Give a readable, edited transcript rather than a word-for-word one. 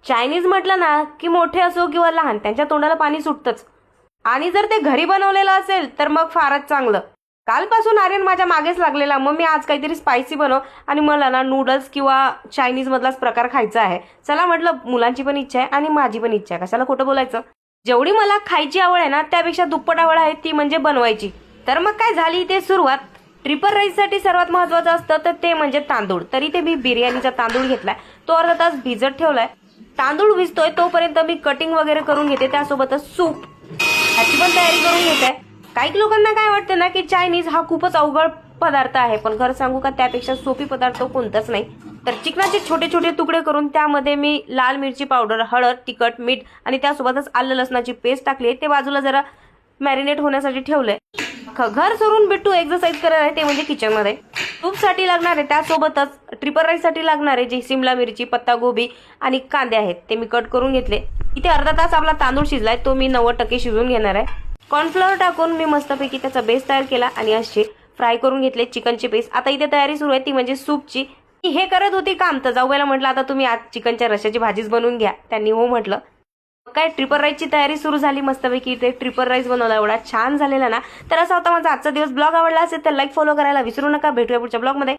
Chinese म्हटलं ना की मोठे असो किंवा लहान त्यांच्या तोंडाला पाणी सुटतंच. आणि जर ते घरी बनवलेलं असेल तर मग फारच चांगलं. कालपासून आर्यन माझ्या मागेच लागलेला, मम्मी आज काहीतरी स्पायसी बनव आणि मला ना नूडल्स किंवा चायनीज मधलाच प्रकार खायचा आहे. चला म्हटलं, मुलांची पण इच्छा आहे आणि माझी पण इच्छा आहे, कशाला खोटं बोलायचं. जेवढी मला खायची आवड आहे ना त्यापेक्षा दुप्पट आवड आहे ती म्हणजे बनवायची. तर मग काय झाली ते सुरुवात. ट्रिपल राईससाठी सर्वात महत्वाचं असतं तर ते म्हणजे तांदूळ. तरी ते मी बिर्याणीचा तांदूळ घेतलाय, तो अर्धा तास भिजत ठेवलाय. तांदूळ भिजतोय तोपर्यंत मी कटिंग वगैरे करून घेते, त्यासोबतच सूप ह्याची पण तयारी करून घेते. काही लोकांना काय वाटतं ना की चायनीज हा खूपच अवघड पदार्थ आहे, पण खरं सांगू का त्यापेक्षा सोपी पदार्थ कोणताच नाही. तर चिकनाचे छोटे छोटे तुकडे करून त्यामध्ये मी लाल मिरची पावडर, हळद, तिखट, मीठ आणि त्यासोबतच आलं लसणाची पेस्ट टाकली. ते बाजूला जरा मॅरिनेट होण्यासाठी ठेवलंय. घर सोडून बिट्टू एक्सरसाइज करत आहे, ते म्हणजे किचन मध्ये. सूपसाठी लागणारे त्यासोबतच ट्रिपल राईस साठी लागणारे जे सिमला मिरची, पत्ता गोबी आणि कांदे आहेत ते मी कट करून घेतले. इथे अर्धा तास आपला तांदूळ शिजलाय, तो मी 90% शिजवून घेणार आहे. कॉर्नफ्लॉवर टाकून मी मस्तपैकी त्याचा बेस तयार केला आणि असे फ्राय करून घेतले चिकनचे पीस. आता इथे तयारी सुरू आहे ती म्हणजे सूपची. हे करत होती काम तर जाऊबाईला म्हटलं आता तुम्ही आज चिकनच्या रश्याची भाजीच बनवून घ्या. त्यांनी हो म्हटलं. काय ट्रिपल राईसची तयारी सुरू झाली मस्तपैकी. ते ट्रिपल राईस बनवला, एवढा छान झालेला ना. तर असा होता माझा आजचा दिवस. ब्लॉग आवडला असेल तर लाईक फॉलो करायला विसरू नका. भेटूया पुढच्या ब्लॉगमध्ये.